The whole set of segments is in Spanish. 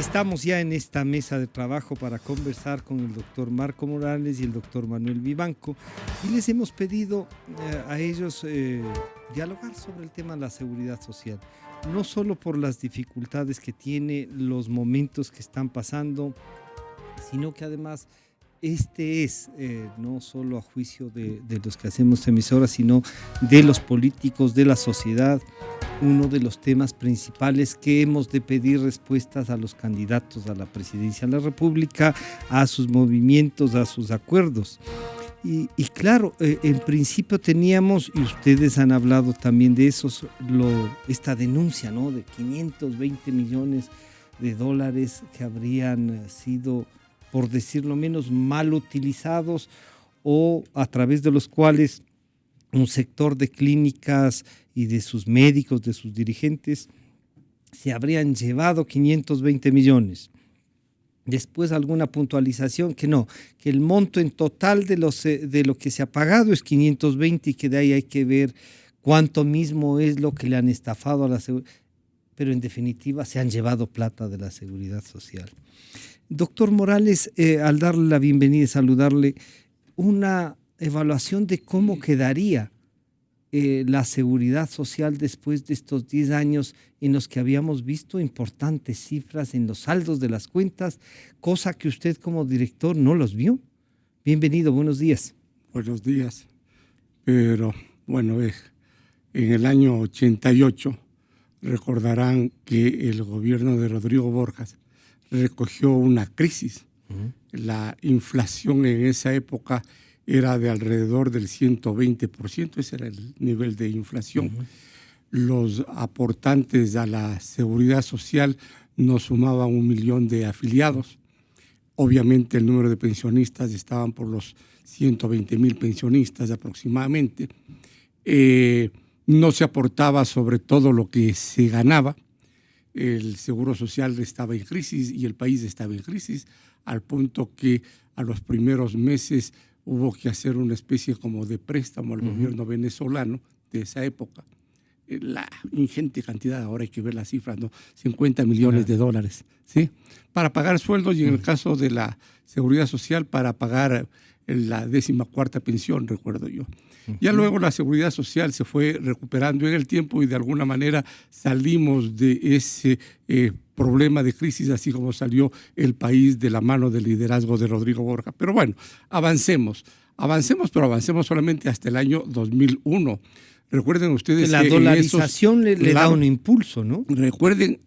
Estamos ya en esta mesa de trabajo para conversar con el doctor Marco Morales y el doctor Manuel Vivanco, y les hemos pedido a ellos dialogar sobre el tema de la seguridad social, no solo por las dificultades que tiene, los momentos que están pasando, sino que además este es, no solo a juicio de los que hacemos emisoras, sino de los políticos, de la sociedad, uno de los temas principales que hemos de pedir respuestas a los candidatos a la presidencia de la República, a sus movimientos, a sus acuerdos. Y claro, en principio teníamos, y ustedes han hablado también de eso, esta denuncia, ¿no?, de 520 millones de dólares que habrían sido, por decirlo menos, mal utilizados, o a través de los cuales un sector de clínicas y de sus médicos, de sus dirigentes, se habrían llevado 520 millones. Después alguna puntualización que no, que el monto en total de lo que se ha pagado es 520 y que de ahí hay que ver cuánto mismo es lo que le han estafado a la seguridad. Pero en definitiva se han llevado plata de la seguridad social. Doctor Morales, al darle la bienvenida y saludarle, una evaluación de cómo quedaría la seguridad social después de estos 10 años en los que habíamos visto importantes cifras en los saldos de las cuentas, cosa que usted como director no los vio. Bienvenido, buenos días. Buenos días. Pero bueno, en el año 88 recordarán que el gobierno de Rodrigo Borjas recogió una crisis. La inflación en esa época era de alrededor del 120%, ese era el nivel de inflación. Los aportantes a la seguridad social nos sumaban 1 millón de afiliados. Obviamente el número de pensionistas estaban por los 120,000 pensionistas aproximadamente. No se aportaba sobre todo lo que se ganaba. El seguro social estaba en crisis y el país estaba en crisis, al punto que a los primeros meses hubo que hacer una especie como de préstamo al gobierno venezolano de esa época. La ingente cantidad, ahora hay que ver las cifras, ¿no? 50 millones de dólares, ¿sí? Para pagar sueldos y en el caso de la seguridad social para pagar la 14ª pensión, recuerdo yo. Ya luego la seguridad social se fue recuperando en el tiempo y de alguna manera salimos de ese problema de crisis, así como salió el país de la mano del liderazgo de Rodrigo Borja. Pero bueno, avancemos, pero avancemos solamente hasta el año 2001. Recuerden ustedes que la dolarización le da un impulso, ¿no? Recuerden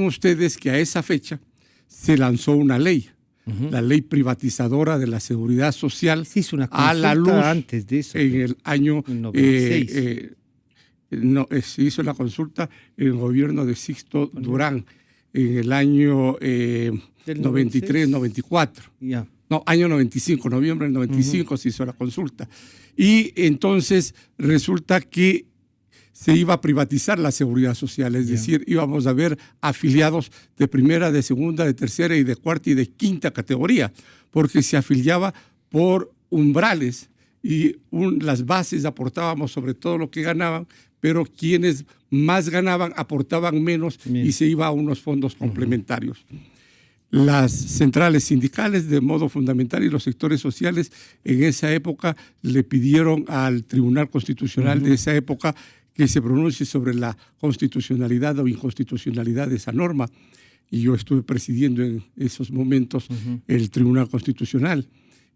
ustedes que a esa fecha se lanzó una ley, la ley privatizadora de la seguridad social, se hizo una a la luz antes de eso, en el año 96. Se hizo la consulta en el gobierno de Sixto Durán en el año 93, 94. Ya. No, año 95, noviembre del 95 se hizo la consulta. Y entonces resulta que se iba a privatizar la seguridad social, es decir, íbamos a ver afiliados de primera, de segunda, de tercera y de cuarta y de quinta categoría, porque se afiliaba por umbrales y las bases aportábamos sobre todo lo que ganaban, pero quienes más ganaban aportaban menos y se iba a unos fondos complementarios. Las centrales sindicales de modo fundamental y los sectores sociales en esa época le pidieron al Tribunal Constitucional de esa época que se pronuncie sobre la constitucionalidad o inconstitucionalidad de esa norma. Y yo estuve presidiendo en esos momentos el Tribunal Constitucional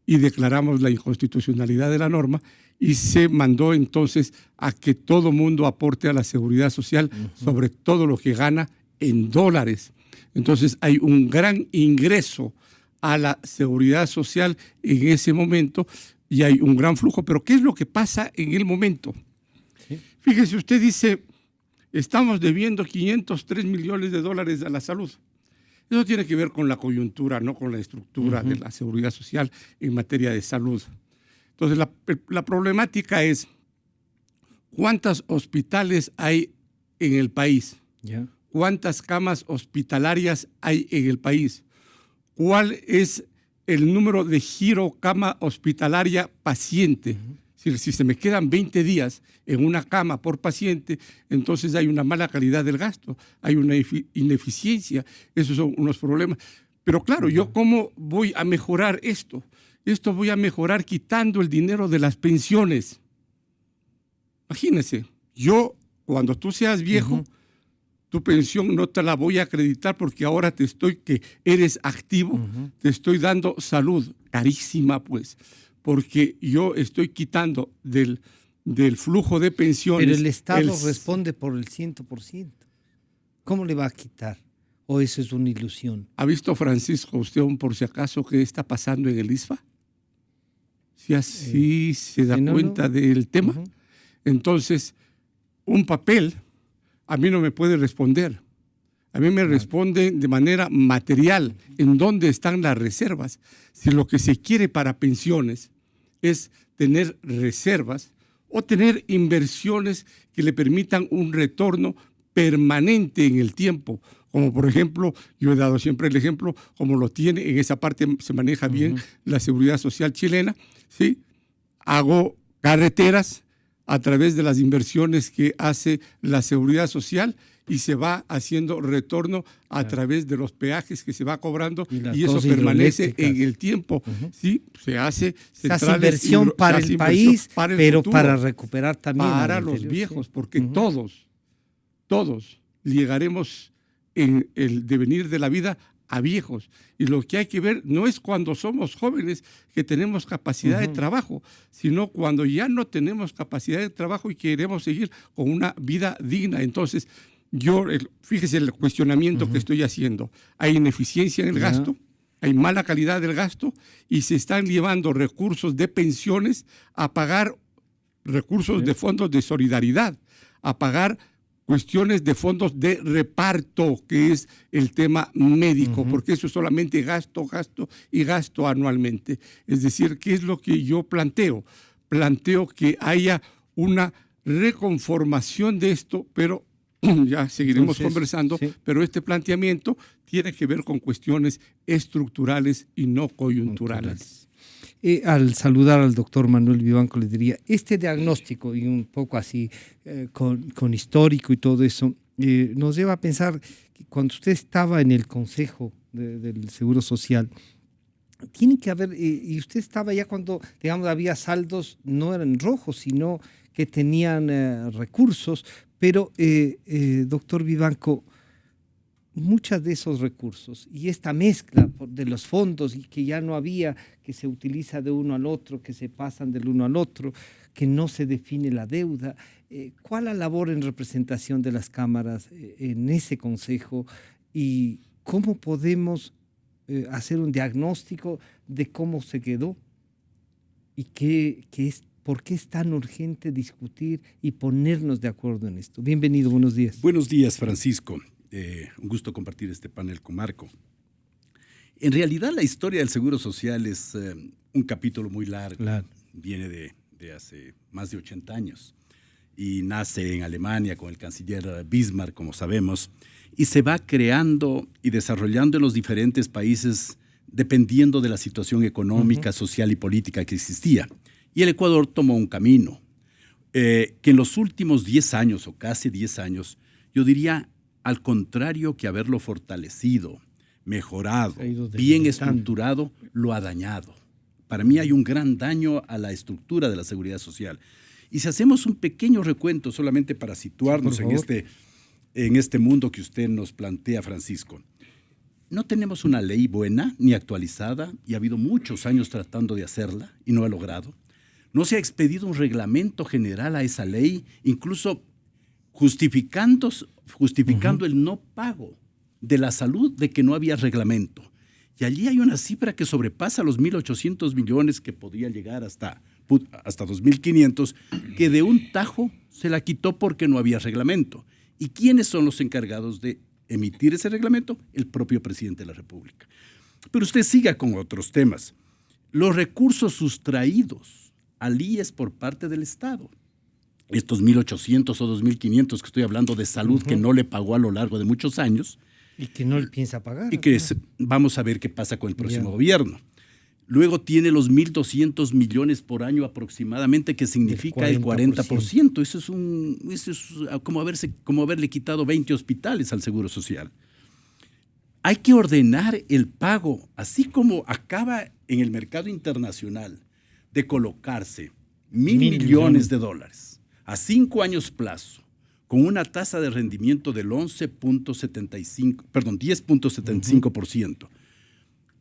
y declaramos la inconstitucionalidad de la norma y se mandó entonces a que todo mundo aporte a la seguridad social sobre todo lo que gana en dólares. Entonces hay un gran ingreso a la seguridad social en ese momento y hay un gran flujo. Pero ¿qué es lo que pasa en el momento? ¿Sí? Fíjese, usted dice, estamos debiendo 503 millones de dólares a la salud. Eso tiene que ver con la coyuntura, no con la estructura de la seguridad social en materia de salud. Entonces la problemática es ¿cuántos hospitales hay en el país? Yeah. ¿Cuántas camas hospitalarias hay en el país? ¿Cuál es el número de giro cama hospitalaria paciente? Si se me quedan 20 días en una cama por paciente, entonces hay una mala calidad del gasto, hay una ineficiencia, esos son unos problemas. Pero claro, ¿yo cómo voy a mejorar esto? Esto voy a mejorar quitando el dinero de las pensiones. Imagínense, cuando tú seas viejo, tu pensión no te la voy a acreditar porque ahora que eres activo, te estoy dando salud, carísima pues, porque yo estoy quitando del flujo de pensiones. Pero el Estado responde por el 100%. ¿Cómo le va a quitar? ¿O eso es una ilusión? ¿Ha visto, Francisco, usted por si acaso qué está pasando en el ISFA? Si así se da cuenta del tema. Entonces, un papel a mí no me puede responder. A mí me responden de manera material en dónde están las reservas. Si lo que se quiere para pensiones es tener reservas o tener inversiones que le permitan un retorno permanente en el tiempo, como por ejemplo, yo he dado siempre el ejemplo, como lo tiene, en esa parte se maneja bien la seguridad social chilena, ¿sí? Hago carreteras a través de las inversiones que hace la seguridad social y se va haciendo retorno a través de los peajes que se va cobrando y eso permanece en el tiempo. ¿Sí? Se hace inversión para el país, pero futuro, para recuperar también para los viejos, porque todos llegaremos en el devenir de la vida a viejos. Y lo que hay que ver no es cuando somos jóvenes que tenemos capacidad de trabajo, sino cuando ya no tenemos capacidad de trabajo y queremos seguir con una vida digna. Entonces, fíjese el cuestionamiento que estoy haciendo. Hay ineficiencia en el gasto, hay mala calidad del gasto y se están llevando recursos de pensiones a pagar recursos de fondos de solidaridad, a pagar cuestiones de fondos de reparto, que es el tema médico, porque eso es solamente gasto y gasto anualmente. Es decir, ¿qué es lo que yo planteo? Planteo que haya una reconformación de esto, pero ya seguiremos conversando, pero este planteamiento tiene que ver con cuestiones estructurales y no coyunturales. Al saludar al doctor Manuel Vivanco le diría, este diagnóstico y un poco así con histórico y todo eso, nos lleva a pensar que cuando usted estaba en el Consejo del Seguro Social, tiene que haber, y usted estaba ya cuando, digamos, había saldos, no eran rojos, sino que tenían recursos, pero doctor Vivanco, muchos de esos recursos y esta mezcla de los fondos y que ya no había, que se utiliza de uno al otro, que se pasan del uno al otro, que no se define la deuda. ¿Cuál la labor en representación de las cámaras en ese consejo y cómo podemos hacer un diagnóstico de cómo se quedó y por qué es tan urgente discutir y ponernos de acuerdo en esto? Bienvenido, buenos días. Buenos días, Francisco. Un gusto compartir este panel con Marco. En realidad, la historia del Seguro Social es un capítulo muy largo. Claro. Viene de hace más de 80 años y nace en Alemania con el canciller Bismarck, como sabemos, y se va creando y desarrollando en los diferentes países dependiendo de la situación económica, social y política que existía. Y el Ecuador tomó un camino que en los últimos 10 años o casi 10 años, yo diría, al contrario que haberlo fortalecido, mejorado, bien estructurado, lo ha dañado. Para mí hay un gran daño a la estructura de la seguridad social. Y si hacemos un pequeño recuento solamente para situarnos en este mundo que usted nos plantea, Francisco, no tenemos una ley buena ni actualizada y ha habido muchos años tratando de hacerla y no ha logrado. No se ha expedido un reglamento general a esa ley, incluso justificando el no pago de la salud de que no había reglamento. Y allí hay una cifra que sobrepasa los 1.800 millones que podría llegar hasta 2.500, que de un tajo se la quitó porque no había reglamento. ¿Y quiénes son los encargados de emitir ese reglamento? El propio presidente de la República. Pero usted siga con otros temas. Los recursos sustraídos al IES por parte del Estado. Estos 1.800 o 2.500 que estoy hablando de salud que no le pagó a lo largo de muchos años. Y que no le piensa pagar. Y que vamos a ver qué pasa con el próximo gobierno. Luego tiene los 1.200 millones por año aproximadamente, que significa el 40%. Eso es como haberle quitado 20 hospitales al Seguro Social. Hay que ordenar el pago, así como acaba en el mercado internacional de colocarse 1.000 millones de dólares a 5 años plazo, con una tasa de rendimiento del 10.75%.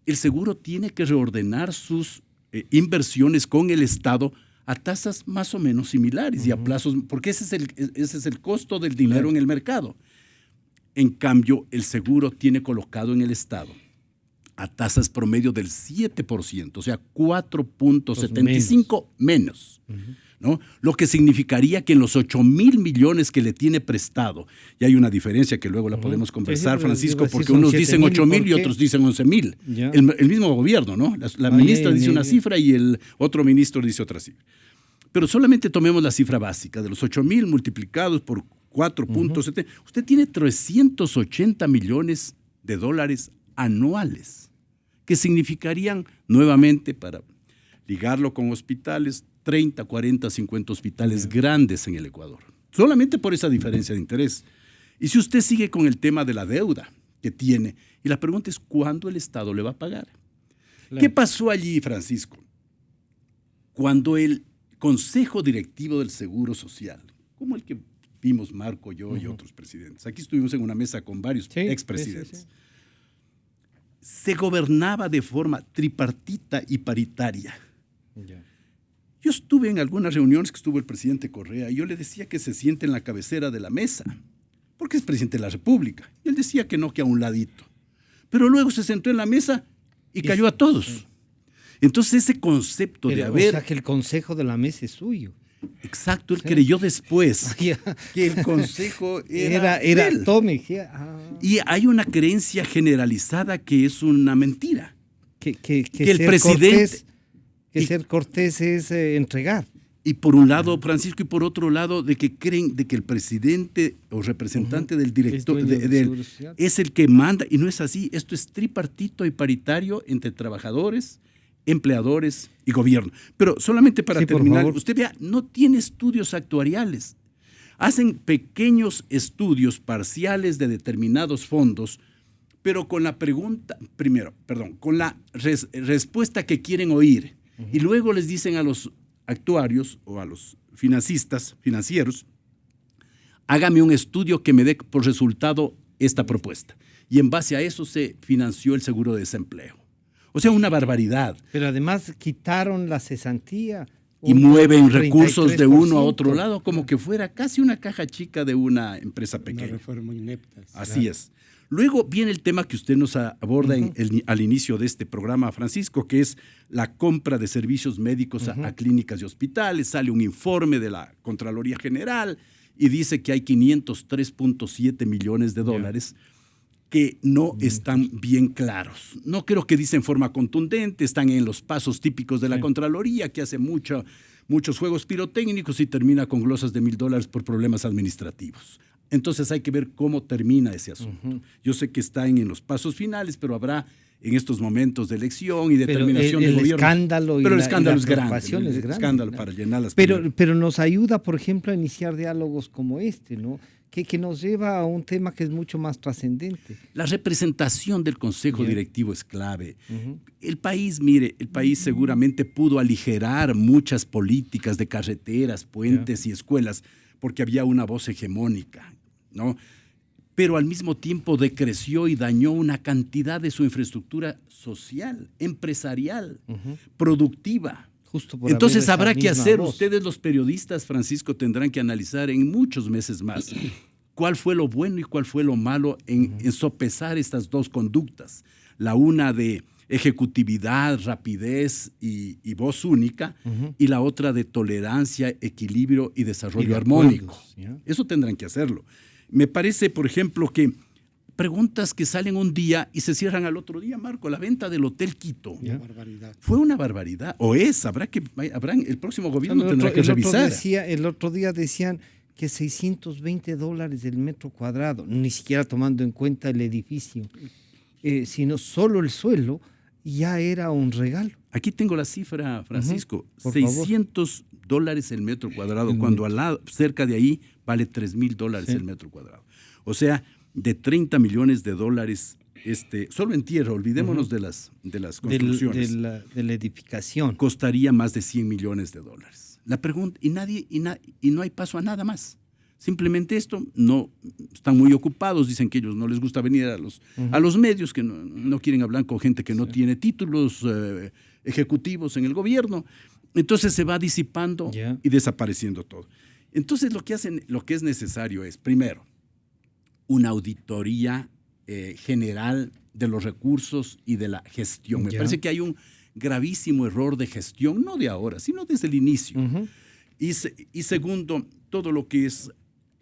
El seguro tiene que reordenar sus inversiones con el Estado a tasas más o menos similares y a plazos, porque ese es el costo del dinero en el mercado. En cambio, el seguro tiene colocado en el Estado a tasas promedio del 7%, o sea, 4.75 menos, ¿no? Lo que significaría que en los 8.000 millones que le tiene prestado, y hay una diferencia que luego la podemos conversar, Francisco, porque unos dicen 8.000 y otros dicen 11.000. El mismo gobierno, ¿no? La ministra dice una cifra y el otro ministro dice otra cifra. Pero solamente tomemos la cifra básica, de los 8.000 multiplicados por 4.7, usted tiene 380 millones de dólares anuales, que significarían, nuevamente, para ligarlo con hospitales, 30, 40, 50 hospitales grandes en el Ecuador, solamente por esa diferencia de interés. Y si usted sigue con el tema de la deuda que tiene, y la pregunta es, ¿cuándo el Estado le va a pagar? Claro. ¿Qué pasó allí, Francisco? Cuando el Consejo Directivo del Seguro Social, como el que vimos Marco, yo y otros presidentes, aquí estuvimos en una mesa con varios expresidentes, se gobernaba de forma tripartita y paritaria. Yo estuve en algunas reuniones que estuvo el presidente Correa y yo le decía que se siente en la cabecera de la mesa, porque es presidente de la República. Y él decía que no, que a un ladito. Pero luego se sentó en la mesa y cayó a todos. Entonces ese concepto de haber... O sea, que el consejo de la mesa es suyo. Exacto, él creyó después que el consejo era él. Y hay una creencia generalizada que es una mentira. Que el presidente... ser cortés es entregar. Y por un lado, Francisco, y por otro lado, de que creen de que el presidente o representante del director es el que manda, y no es así. Esto es tripartito y paritario entre trabajadores, empleadores y gobierno. Pero solamente para terminar, usted vea, no tiene estudios actuariales. Hacen pequeños estudios parciales de determinados fondos, pero con la pregunta, con la respuesta que quieren oír. Y luego les dicen a los actuarios o a los financieros, hágame un estudio que me dé por resultado esta propuesta. Y en base a eso se financió el seguro de desempleo. O sea, una barbaridad. Pero además quitaron la cesantía. Y mueven recursos de uno a otro lado como que fuera casi una caja chica de una empresa pequeña. Una reforma inepta. Así es. Luego viene el tema que usted nos aborda al inicio de este programa, Francisco, que es la compra de servicios médicos a clínicas y hospitales. Sale un informe de la Contraloría General y dice que hay 503.7 millones de dólares que no están bien claros. No creo que dice en forma contundente, están en los pasos típicos de la Contraloría, que hace muchos juegos pirotécnicos y termina con glosas de $1,000 por problemas administrativos. Entonces hay que ver cómo termina ese asunto. Yo sé que está en los pasos finales, pero habrá en estos momentos de elección y determinación del gobierno. Pero el escándalo es grande. El escándalo para llenar las pero nos ayuda, por ejemplo, a iniciar diálogos como este, ¿no? Que nos lleva a un tema que es mucho más trascendente. La representación del Consejo Directivo es clave. El país seguramente pudo aligerar muchas políticas de carreteras, puentes y escuelas, porque había una voz hegemónica, ¿no? Pero al mismo tiempo decreció y dañó una cantidad de su infraestructura social, empresarial, productiva. Entonces habrá que hacer, ustedes los periodistas, Francisco, tendrán que analizar en muchos meses más cuál fue lo bueno y cuál fue lo malo en sopesar estas dos conductas. La una de ejecutividad, rapidez y voz única, y la otra de tolerancia, equilibrio y desarrollo armónico. Eso tendrán que hacerlo. Me parece, por ejemplo, que preguntas que salen un día y se cierran al otro día, Marco. La venta del Hotel Quito fue una barbaridad. O es, el próximo gobierno tendrá que revisar. El otro día decían que $620 del metro cuadrado, ni siquiera tomando en cuenta el edificio, sino solo el suelo, ya era un regalo. Aquí tengo la cifra, Francisco. Por $600 el metro cuadrado, cuando cerca de ahí vale $3,000 el metro cuadrado. O sea, de $30 millones, solo en tierra, olvidémonos de las construcciones. De la edificación. Costaría más de $100 millones. La pregunta, y no hay paso a nada más. Simplemente esto, no están muy ocupados, dicen que ellos no les gusta venir a los medios, que no quieren hablar con gente que no tiene títulos ejecutivos en el gobierno. Entonces se va disipando y desapareciendo todo. Entonces lo que es necesario es, primero, una auditoría general de los recursos y de la gestión. Me parece que hay un gravísimo error de gestión, no de ahora, sino desde el inicio. Y segundo, todo lo que es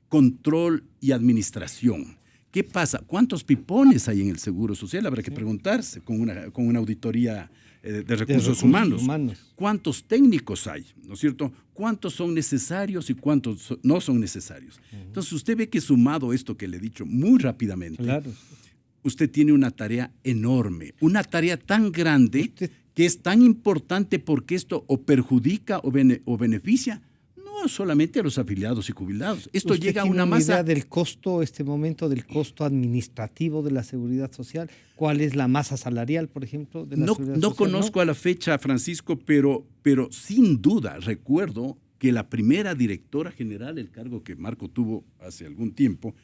control y administración. ¿Qué pasa? ¿Cuántos pipones hay en el Seguro Social? Habrá que preguntarse con una auditoría de recursos humanos. ¿Cuántos técnicos hay? ¿No es cierto? ¿Cuántos son necesarios y cuántos no son necesarios? Entonces, usted ve que sumado esto que le he dicho muy rápidamente, usted tiene una tarea enorme, una tarea tan grande que es tan importante porque esto o perjudica o beneficia no solamente a los afiliados y jubilados. Esto llega a una masa. ¿Idea del costo, del costo administrativo de la Seguridad Social? ¿Cuál es la masa salarial, por ejemplo, de la Seguridad Social? No conozco a la fecha, Francisco, pero sin duda recuerdo que la primera directora general, el cargo que Marco tuvo hace algún tiempo,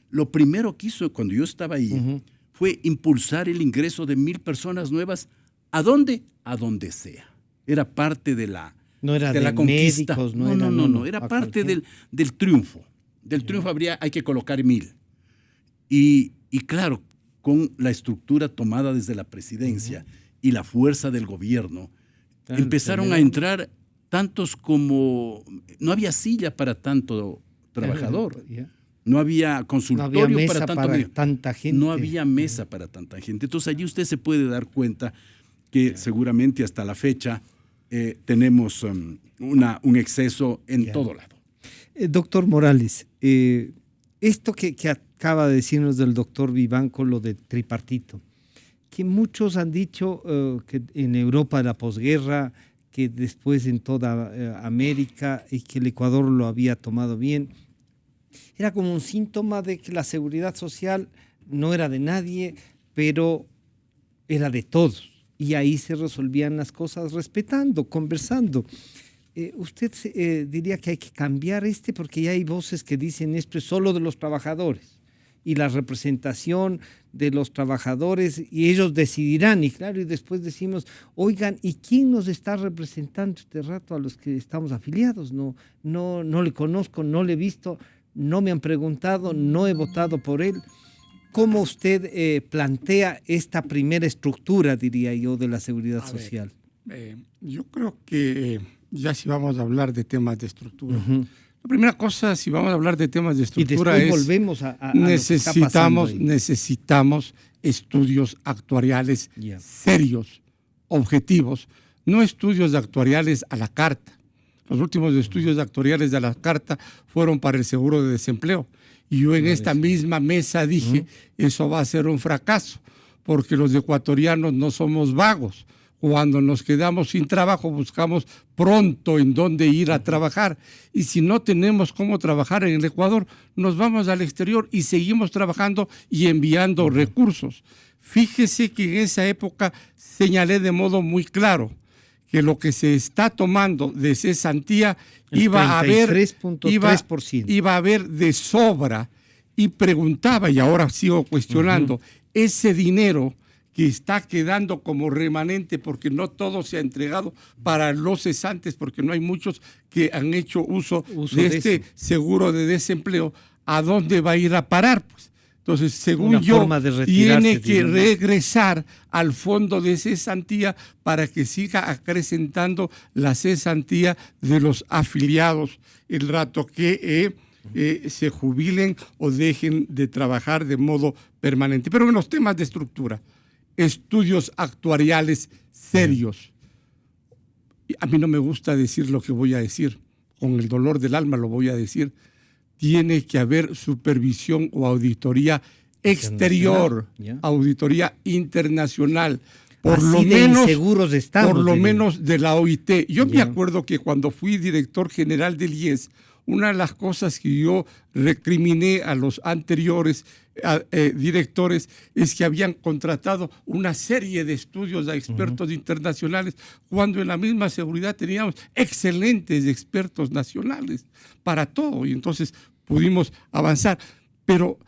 lo primero que hizo cuando yo estaba ahí fue impulsar el ingreso de 1,000 personas nuevas. ¿A dónde? A donde sea. Era parte de la No era de la conquista. Médicos, era parte del triunfo. Del triunfo hay que colocar 1,000. Y claro, con la estructura tomada desde la presidencia y la fuerza del gobierno, empezaron a entrar tantos como... No había silla para tanto trabajador. No había consultorio para tanta gente. No había mesa para tanta gente. Entonces allí usted se puede dar cuenta que seguramente hasta la fecha tenemos un exceso en todo lado. Doctor Morales, esto que acaba de decirnos del doctor Vivanco, lo de tripartito, que muchos han dicho que en Europa de la posguerra, que después en toda América, y que el Ecuador lo había tomado bien, era como un síntoma de que la seguridad social no era de nadie, pero era de todos. Y ahí se resolvían las cosas respetando, conversando. Usted diría que hay que cambiar porque ya hay voces que dicen esto es solo de los trabajadores y la representación de los trabajadores y ellos decidirán. Y claro, y después decimos, oigan, ¿y quién nos está representando este rato a los que estamos afiliados? No le conozco, no le he visto, no me han preguntado, no he votado por él. ¿Cómo usted plantea esta primera estructura, diría yo, de la seguridad social? Yo creo que ya si vamos a hablar de temas de estructura, la primera cosa, si vamos a hablar de temas de estructura, y después volvemos a necesitamos estudios actuariales serios, objetivos, no estudios actuariales a la carta. Los últimos estudios actuariales a la carta fueron para el seguro de desempleo. Y yo en esta misma mesa dije, eso va a ser un fracaso, porque los ecuatorianos no somos vagos. Cuando nos quedamos sin trabajo, buscamos pronto en dónde ir a trabajar. Y si no tenemos cómo trabajar en el Ecuador, nos vamos al exterior y seguimos trabajando y enviando recursos. Fíjese que en esa época señalé de modo muy claro que lo que se está tomando de cesantía iba a haber de sobra, y preguntaba, y ahora sigo cuestionando, ese dinero que está quedando como remanente, porque no todo se ha entregado para los cesantes, porque no hay muchos que han hecho uso de este seguro de desempleo, ¿a dónde va a ir a parar? Pues entonces, según yo, tiene que regresar al fondo de cesantía para que siga acrecentando la cesantía de los afiliados el rato que se jubilen o dejen de trabajar de modo permanente. Pero en los temas de estructura, estudios actuariales serios. A mí no me gusta decir lo que voy a decir, con el dolor del alma lo voy a decir. Tiene que haber supervisión o auditoría exterior, auditoría internacional, Por Así lo de menos, inseguros estamos. por lo diría. menos de la OIT. Yo me Ya. acuerdo que cuando fui director general del IES, una de las cosas que yo recriminé a los anteriores directores es que habían contratado una serie de estudios a expertos internacionales, cuando en la misma seguridad teníamos excelentes expertos nacionales para todo, y entonces pudimos avanzar. Pero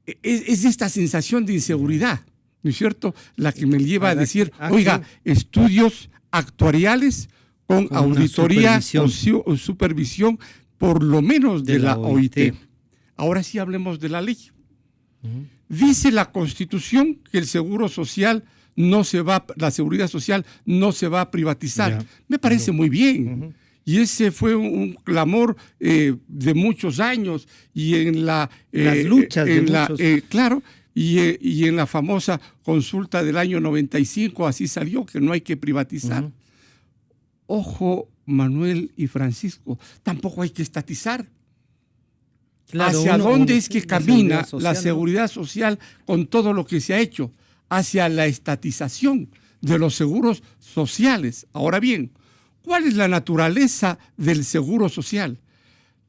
es esta sensación de inseguridad, ¿no es cierto?, la que me lleva a decir, oiga, estudios actuariales con auditoría o supervisión, por lo menos de la OIT. Ahora sí hablemos de la ley. Dice la Constitución que el seguro social la seguridad social no se va a privatizar. Me parece muy bien. Y ese fue un clamor de muchos años, y en las luchas de muchos. Claro, y en la famosa consulta del año 95 así salió, que no hay que privatizar. Ojo, Manuel y Francisco, tampoco hay que estatizar. Claro, ¿hacia dónde es que camina la seguridad social con todo lo que se ha hecho? Hacia la estatización de los seguros sociales. Ahora bien, ¿cuál es la naturaleza del seguro social?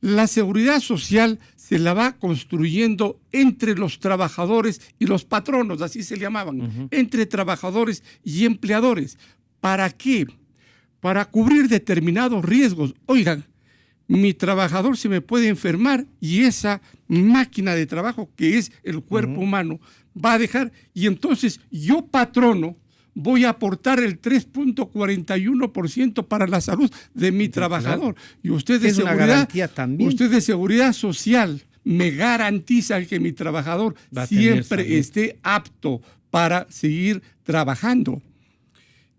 La seguridad social se la va construyendo entre los trabajadores y los patronos, así se llamaban, entre trabajadores y empleadores. ¿Para qué? Para cubrir determinados riesgos. Oigan, mi trabajador se me puede enfermar y esa máquina de trabajo que es el cuerpo humano va a dejar, y entonces yo, patrono, voy a aportar el 3.41% para la salud de mi trabajador. Y usted de seguridad social me garantizan que mi trabajador siempre esté apto para seguir trabajando.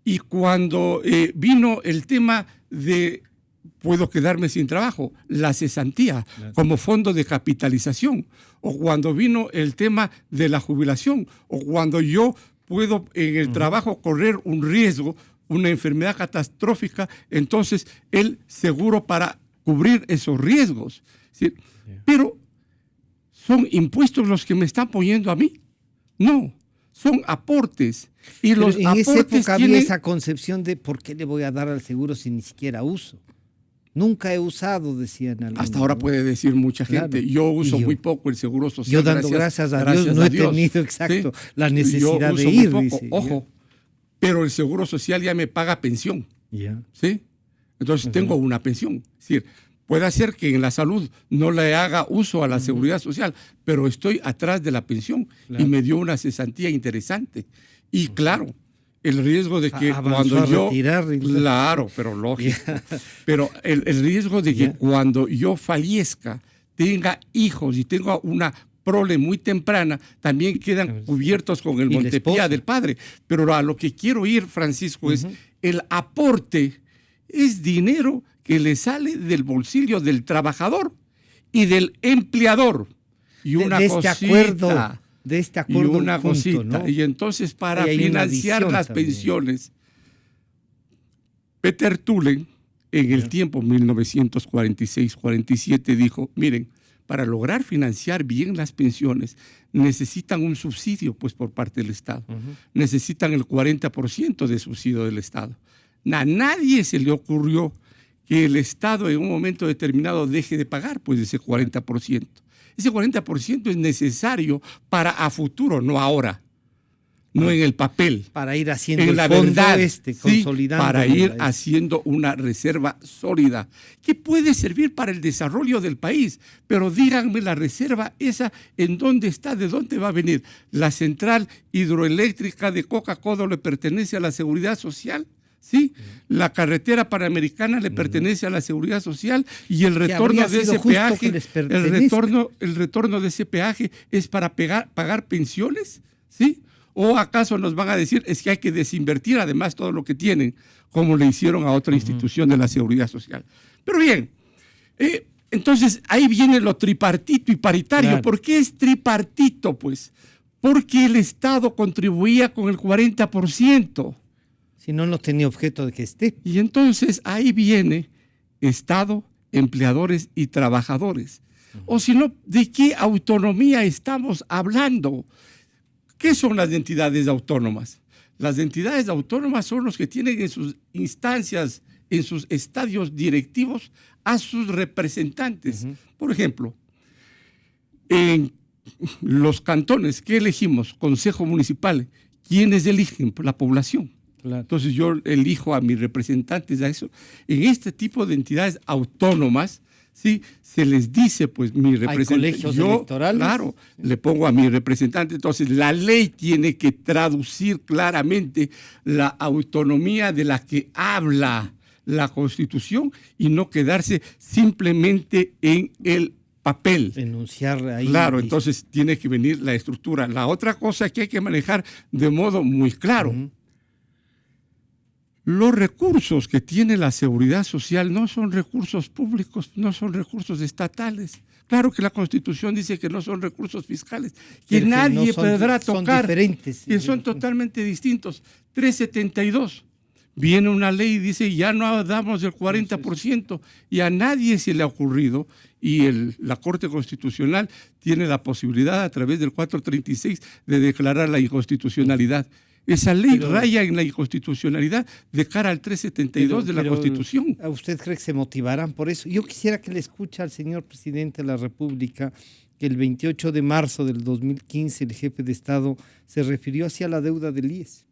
Y cuando vino el tema de puedo quedarme sin trabajo, la cesantía como fondo de capitalización, o cuando vino el tema de la jubilación, o cuando yo puedo en el trabajo correr un riesgo, una enfermedad catastrófica, entonces el seguro para cubrir esos riesgos. ¿Sí? Pero ¿son impuestos los que me están poniendo a mí? No, son aportes. Y los en aportes esa época había esa concepción de ¿por qué le voy a dar al seguro si ni siquiera uso? Nunca he usado, decían algunos. Hasta ahora puede decir mucha gente. Yo uso muy poco el seguro social. Yo dando gracias a Dios no he tenido la necesidad de ir. Muy poco, ojo, pero el seguro social ya me paga pensión. ¿Sí? Entonces tengo una pensión. Es decir, puede ser que en la salud no le haga uso a la seguridad social, pero estoy atrás de la pensión y me dio una cesantía interesante. Y claro, el riesgo de que cuando yo... Claro, pero lógico. Pero el riesgo de que cuando yo fallezca, tenga hijos y tenga una prole muy temprana, también quedan cubiertos con el Montepía del padre. Pero a lo que quiero ir, Francisco, es el aporte es dinero que le sale del bolsillo del trabajador y del empleador. Y una cosita... De este acuerdo y una cosita, ¿no? Y entonces para financiar las pensiones, Peter Tullen en el tiempo 1946-47 dijo, miren, para lograr financiar bien las pensiones necesitan un subsidio pues por parte del Estado, necesitan el 40% de subsidio del Estado. A nadie se le ocurrió que el Estado en un momento determinado deje de pagar pues ese 40%. Ese 40% es necesario para a futuro, no ahora, no en el papel. Para ir haciendo en el la fondo verdad, consolidando. Para ir haciendo una reserva sólida que puede servir para el desarrollo del país. Pero díganme, la reserva esa, ¿en dónde está? ¿De dónde va a venir? ¿La central hidroeléctrica de Coca-Cola le pertenece a la Seguridad Social? ¿Sí? La carretera panamericana le pertenece a la Seguridad Social y el retorno de ese peaje, el retorno de ese peaje es para pagar pensiones, ¿sí? ¿O acaso nos van a decir es que hay que desinvertir además todo lo que tienen, como le hicieron a otra institución de la Seguridad Social? Pero bien, entonces ahí viene lo tripartito y paritario. Claro. ¿Por qué es tripartito? Pues porque el Estado contribuía con el 40%. Si no, no tenía objeto de que esté. Y entonces ahí viene Estado, empleadores y trabajadores. O si no, ¿de qué autonomía estamos hablando? ¿Qué son las entidades autónomas? Las entidades autónomas son los que tienen en sus instancias, en sus estadios directivos, a sus representantes. Por ejemplo, en los cantones, ¿qué elegimos? Consejo municipal. ¿Quiénes eligen? La población. Claro. Entonces yo elijo a mis representantes a eso. En este tipo de entidades autónomas, ¿sí? Se les dice, pues, mi representante. ¿Hay colegios electorales? Claro, le pongo a mi representante. Entonces, la ley tiene que traducir claramente la autonomía de la que habla la Constitución y no quedarse simplemente en el papel. Enunciar ahí. Claro, entonces tiene que venir la estructura. La otra cosa que hay que manejar de modo muy claro. Los recursos que tiene la seguridad social no son recursos públicos, no son recursos estatales. Claro que la Constitución dice que no son recursos fiscales, que nadie no podrá tocar, son diferentes, que son totalmente distintos. 372. Viene una ley y dice ya no damos el 40% y a nadie se le ha ocurrido, y la Corte Constitucional tiene la posibilidad a través del 436 de declarar la inconstitucionalidad. Esa ley raya en la inconstitucionalidad de cara al 372 de la Constitución. ¿A usted cree que se motivarán por eso? Yo quisiera que le escuche al señor presidente de la República que el 28 de marzo del 2015 el jefe de Estado se refirió hacia la deuda del IES.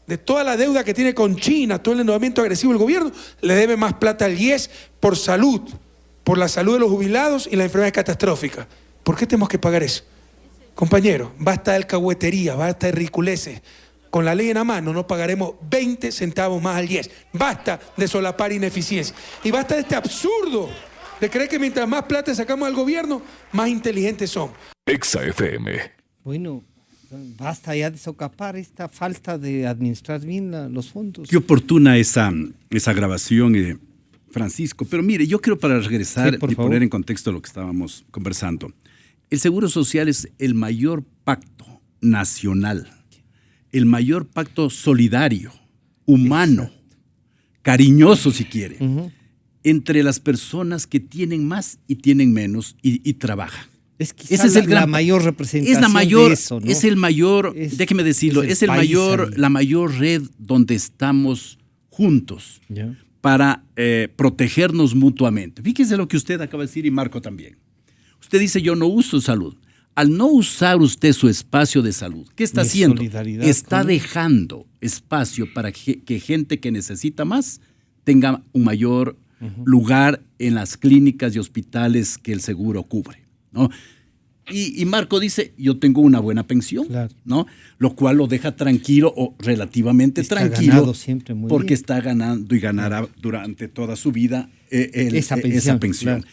De toda la deuda que tiene con China, todo el endeudamiento agresivo del gobierno, le debe más plata al IES por salud, por la salud de los jubilados y la enfermedad catastrófica. ¿Por qué tenemos que pagar eso? Compañero, basta de alcahuetería, basta de ridiculeces. Con la ley en la mano no pagaremos 20 centavos más al IES. Basta de solapar ineficiencia. Y basta de este absurdo de creer que mientras más plata sacamos al gobierno, más inteligentes somos. Exa FM. Bueno, basta ya de socapar esta falta de administrar bien los fondos. Qué oportuna esa grabación, Francisco. Pero mire, yo quiero para regresar y poner en contexto lo que estábamos conversando. El Seguro Social es el mayor pacto nacional, el mayor pacto solidario, humano, cariñoso si quiere, entre las personas que tienen más y tienen menos y trabajan. Es la mayor representación de eso, ¿no? Es el mayor, déjeme decirlo, es la mayor red donde estamos juntos para protegernos mutuamente. Fíjese lo que usted acaba de decir y Marco también. Usted dice, yo no uso salud. Al no usar usted su espacio de salud, ¿qué está haciendo? Está dejando espacio para que gente que necesita más tenga un mayor lugar en las clínicas y hospitales que el seguro cubre, ¿no? Y Marco dice, yo tengo una buena pensión, ¿no? Lo cual lo deja tranquilo o relativamente tranquilo porque está ganando y ganará durante toda su vida esa pensión.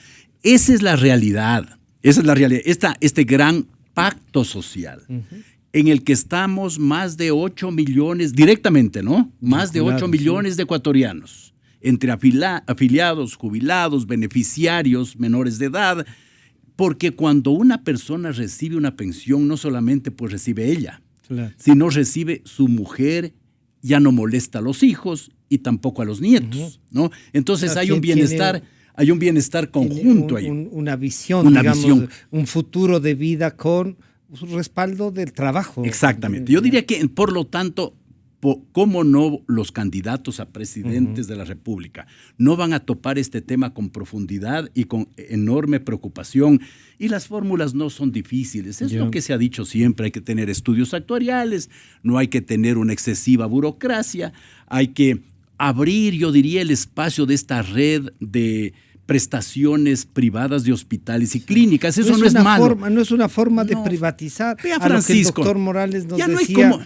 Esa es la realidad. Esa es la realidad. Este gran pacto social en el que estamos más de 8 millones, directamente, ¿no? Más de 8 millones de ecuatorianos, entre afiliados, jubilados, beneficiarios, menores de edad, porque cuando una persona recibe una pensión, no solamente pues recibe ella, sino recibe su mujer, ya no molesta a los hijos y tampoco a los nietos, ¿no? Entonces hay un bienestar. Hay un bienestar conjunto ahí. Una visión, digamos, un futuro de vida con respaldo del trabajo. Exactamente. Yo diría que, por lo tanto, ¿cómo no los candidatos a presidentes de la República no van a topar este tema con profundidad y con enorme preocupación? Y las fórmulas no son difíciles. Es lo que se ha dicho siempre. Hay que tener estudios actuariales, no hay que tener una excesiva burocracia, hay que abrir, yo diría, el espacio de esta red de prestaciones privadas de hospitales y clínicas. Eso no es malo. No es una forma de privatizar. Vea, a Francisco, lo que el doctor Morales nos ya no decía, hay como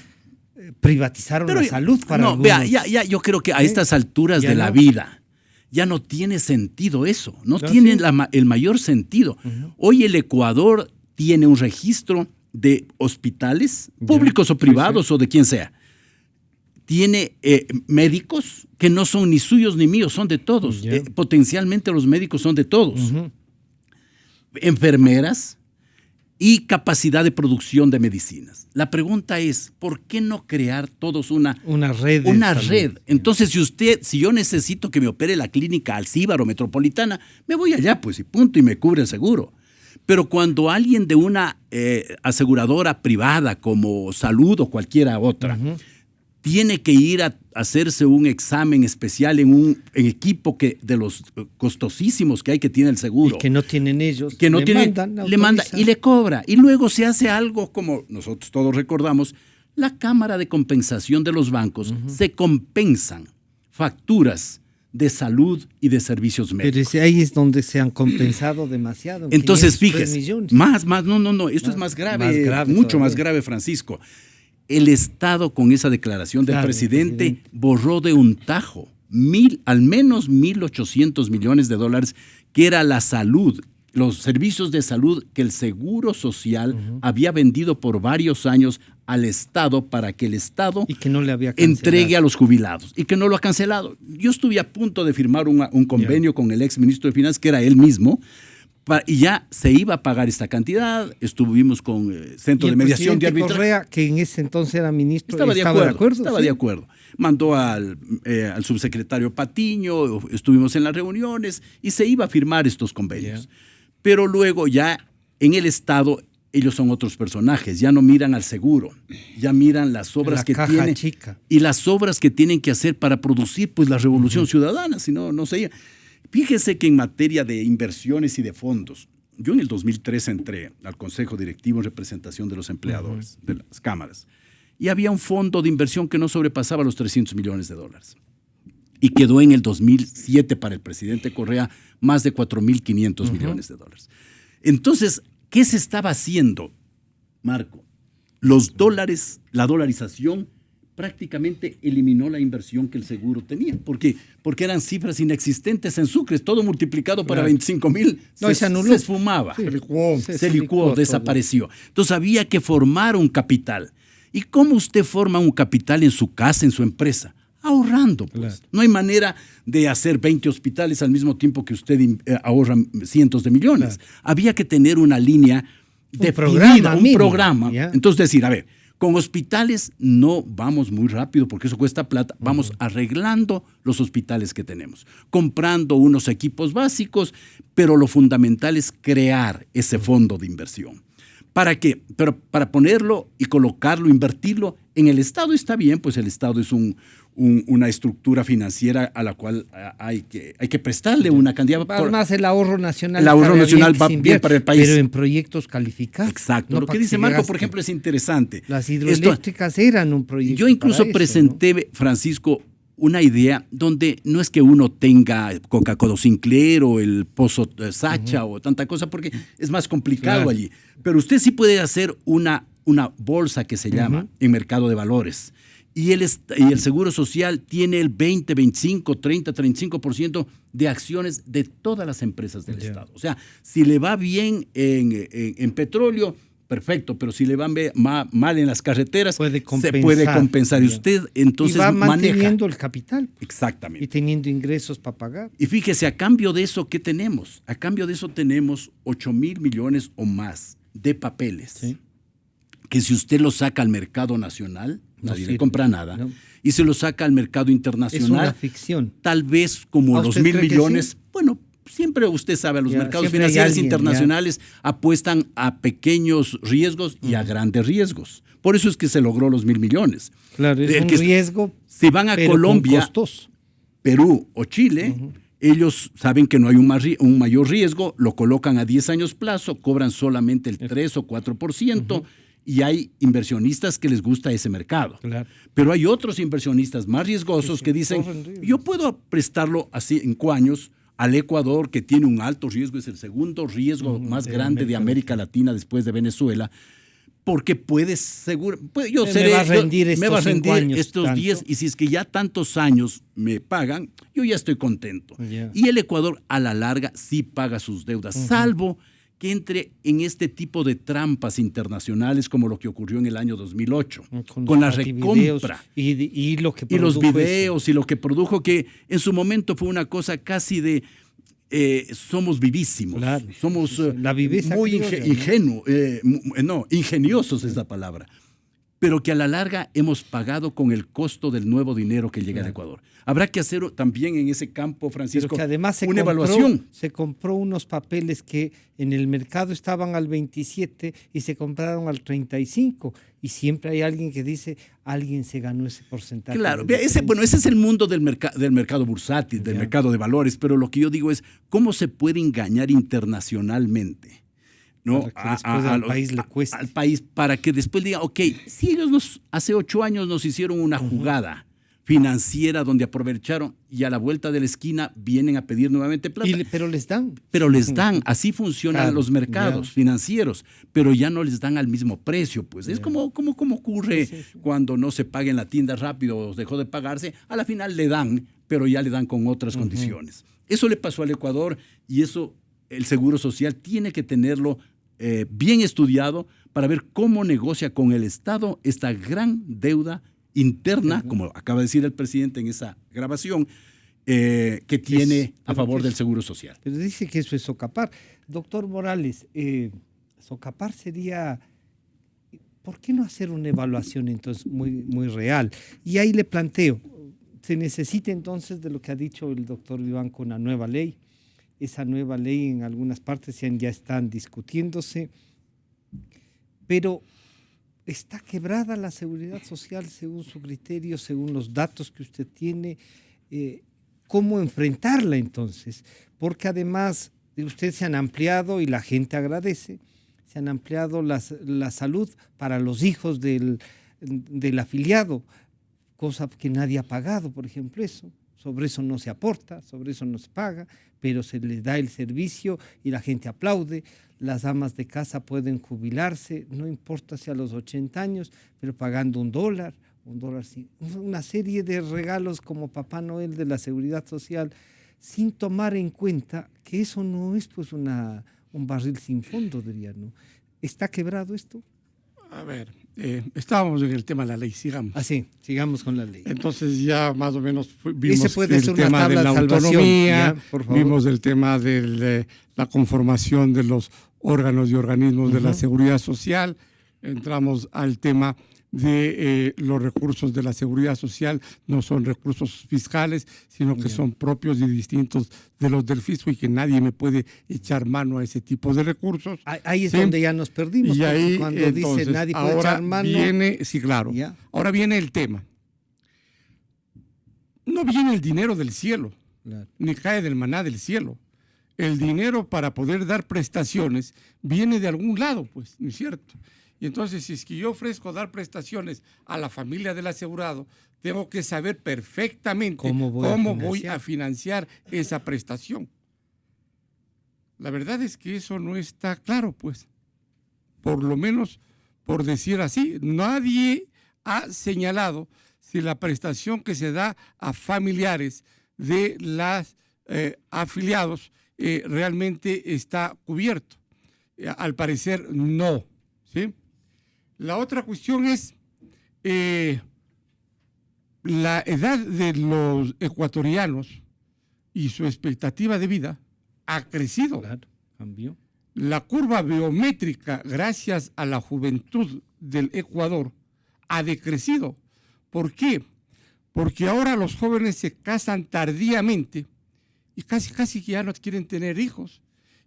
privatizaron la salud para algunos. Vea, ya, yo creo que a estas alturas de la vida ya no tiene sentido eso. No tiene el mayor sentido. Hoy el Ecuador tiene un registro de hospitales públicos o privados o de quien sea. Tiene médicos que no son ni suyos ni míos, son de todos. Potencialmente los médicos son de todos. Enfermeras y capacidad de producción de medicinas. La pregunta es, ¿por qué no crear todos una red? Entonces, si yo necesito que me opere la clínica Alcíbar o Metropolitana, me voy allá, pues, y punto, y me cubre el seguro. Pero cuando alguien de una aseguradora privada como Salud o cualquiera otra tiene que ir a hacerse un examen especial en equipo de los costosísimos que hay que tiene el seguro. Y que no tienen ellos. Que no tiene, le manda autorizan. y le cobra. Y luego se hace algo como nosotros todos recordamos, la Cámara de Compensación de los bancos se compensan facturas de salud y de servicios médicos. Pero ahí es donde se han compensado demasiado. Entonces, 503 fíjese, millones. no, esto es más grave, mucho todavía. más grave, Francisco. El Estado, con esa declaración del presidente, borró de un tajo al menos 1.800 millones de dólares, que era la salud, los servicios de salud que el Seguro Social había vendido por varios años al Estado para que el Estado y que no le había cancelado. entregue a los jubilados y que no lo ha cancelado. Yo estuve a punto de firmar un convenio con el ex ministro de Finanzas, que era él mismo, y ya se iba a pagar esta cantidad. Estuvimos con Centro de Mediación de Arbitraje. Correa, que en ese entonces era ministro, estaba de ¿sí? acuerdo. Mandó al subsecretario Patiño, estuvimos en las reuniones y se iba a firmar estos convenios. Pero luego ya en el Estado ellos son otros personajes, ya no miran al seguro, ya miran las obras que tienen y las obras que tienen que hacer para producir pues la revolución ciudadana, si no, no sé. Fíjese que en materia de inversiones y de fondos, yo en el 2003 entré al Consejo Directivo en representación de los empleadores, de las cámaras, y había un fondo de inversión que no sobrepasaba los 300 millones de dólares. Y quedó en el 2007 para el presidente Correa más de 4.500 millones de dólares. Entonces, ¿qué se estaba haciendo, Marco? Los dólares, la dolarización, prácticamente eliminó la inversión que el seguro tenía. ¿Por qué? Porque eran cifras inexistentes en sucres, todo multiplicado para 25,000. Se anuló. Se esfumaba. Se licuó, desapareció. Entonces había que formar un capital. ¿Y cómo usted forma un capital en su casa, en su empresa? Ahorrando, pues. Claro. No hay manera de hacer 20 hospitales al mismo tiempo que usted ahorra cientos de millones. Claro. Había que tener una línea definida, un programa. Yeah. Entonces decir, a ver, con hospitales no vamos muy rápido porque eso cuesta plata. Vamos arreglando los hospitales que tenemos, comprando unos equipos básicos, pero lo fundamental es crear ese fondo de inversión. ¿Para qué? Pero para ponerlo y colocarlo, invertirlo en el Estado está bien, pues el Estado es una estructura financiera a la cual hay que prestarle una cantidad. Además, el ahorro nacional. El ahorro nacional va bien para el país. Pero en proyectos calificados. Exacto. No, lo que dice Marco, por ejemplo, es interesante. Las hidroeléctricas eran un proyecto. Yo incluso para presenté, ¿no? Francisco, una idea donde no es que uno tenga Coca-Cola Sinclair o el Pozo Sacha o tanta cosa, porque es más complicado allí. Pero usted sí puede hacer una bolsa que se llama en mercado de valores. Y el Seguro Social tiene el 20, 25, 30, 35% de acciones de todas las empresas del Estado. O sea, si le va bien en petróleo, perfecto, pero si le va mal en las carreteras, se puede compensar. Y usted entonces y va manteniendo el capital. Exactamente. Y teniendo ingresos para pagar. Y fíjese, a cambio de eso, ¿qué tenemos? A cambio de eso tenemos 8,000 millones o más de papeles. ¿Sí? Que si usted lo saca al mercado nacional, nadie le compra nada. No. Y se lo saca al mercado internacional. Es una ficción. Tal vez como los 1,000 millones. Sí? Bueno, siempre usted sabe, los mercados financieros internacionales apuestan a pequeños riesgos y a grandes riesgos. Por eso es que se logró los 1,000 millones. Claro, es un riesgo. Si van a Colombia, Perú o Chile, ellos saben que no hay un mayor riesgo, lo colocan a 10 años plazo, cobran solamente el 3 o 4%. Y hay inversionistas que les gusta ese mercado. Claro. Pero hay otros inversionistas más riesgosos que dicen, yo puedo prestarlo a 5 años al Ecuador, que tiene un alto riesgo, es el segundo riesgo más grande de América Latina después de Venezuela, porque me va a rendir estos 10, y si es que ya tantos años me pagan, yo ya estoy contento. Y el Ecuador a la larga sí paga sus deudas, salvo que entre en este tipo de trampas internacionales como lo que ocurrió en el año 2008, con la recompra y lo que y los videos y lo que produjo, que en su momento fue una cosa casi de somos vivísimos, claro, somos la viveza muy ingeniosos es la palabra. pero que a la larga hemos pagado con el costo del nuevo dinero que llega al Ecuador. Habrá que hacer también en ese campo, Francisco, pero que además una evaluación. Se compró unos papeles que en el mercado estaban al 27 y se compraron al 35. Y siempre hay alguien que dice, alguien se ganó ese porcentaje. Claro, ese es el mundo del mercado bursátil, del mercado de valores, pero lo que yo digo es, ¿cómo se puede engañar internacionalmente? ¿No? Para que después al país le cueste. Al país, para que después diga, ok, si ellos hace 8 años nos hicieron una jugada financiera donde aprovecharon y a la vuelta de la esquina vienen a pedir nuevamente plata. Pero les dan. Pero les dan, así funcionan los mercados financieros, pero ya no les dan al mismo precio. Pues es como ocurre cuando no se paga en la tienda rápido o dejó de pagarse, a la final le dan, pero ya le dan con otras condiciones. Eso le pasó al Ecuador y eso el Seguro Social tiene que tenerlo bien estudiado para ver cómo negocia con el Estado esta gran deuda interna, como acaba de decir el presidente en esa grabación, que tiene a favor del Seguro Social. Pero dice que eso es socapar. Doctor Morales, socapar sería, ¿por qué no hacer una evaluación entonces muy real? Y ahí le planteo, se necesita entonces de lo que ha dicho el doctor Vivanco, una nueva ley. Esa nueva ley en algunas partes ya están discutiéndose, pero ¿está quebrada la seguridad social según su criterio, según los datos que usted tiene? ¿Cómo enfrentarla entonces? Porque además ustedes se han ampliado y la gente agradece, se han ampliado la salud para los hijos del afiliado, cosa que nadie ha pagado, por ejemplo, eso. Sobre eso no se aporta, sobre eso no se paga, pero se les da el servicio y la gente aplaude. Las amas de casa pueden jubilarse, no importa si a los 80 años, pero pagando $1, una serie de regalos como Papá Noel de la Seguridad Social, sin tomar en cuenta que eso no es pues un barril sin fondo, diría, ¿no? ¿Está quebrado esto? A ver, estábamos en el tema de la ley, sigamos. Sí, sigamos con la ley. Entonces ya más o menos vimos el tema de la autonomía, vimos el tema de la conformación de los órganos y organismos de la seguridad social, entramos al tema de los recursos de la seguridad social, no son recursos fiscales, sino que son propios y distintos de los del fisco y que nadie me puede echar mano a ese tipo de recursos. Ahí es donde ya nos perdimos, y ahí, cuando entonces, dice nadie puede echar mano. Sí, claro. Ahora viene el tema. No viene el dinero del cielo, ni cae del maná del cielo. El dinero para poder dar prestaciones viene de algún lado, pues, ¿no es cierto? Y entonces, si es que yo ofrezco dar prestaciones a la familia del asegurado, tengo que saber perfectamente cómo voy a financiar esa prestación. La verdad es que eso no está claro, pues. Por lo menos, por decir así, nadie ha señalado si la prestación que se da a familiares de los afiliados realmente está cubierto. Al parecer, no, ¿sí? La otra cuestión es la edad de los ecuatorianos y su expectativa de vida ha crecido. Claro, cambió. La curva biométrica, gracias a la juventud del Ecuador, ha decrecido. ¿Por qué? Porque ahora los jóvenes se casan tardíamente y casi que ya no quieren tener hijos.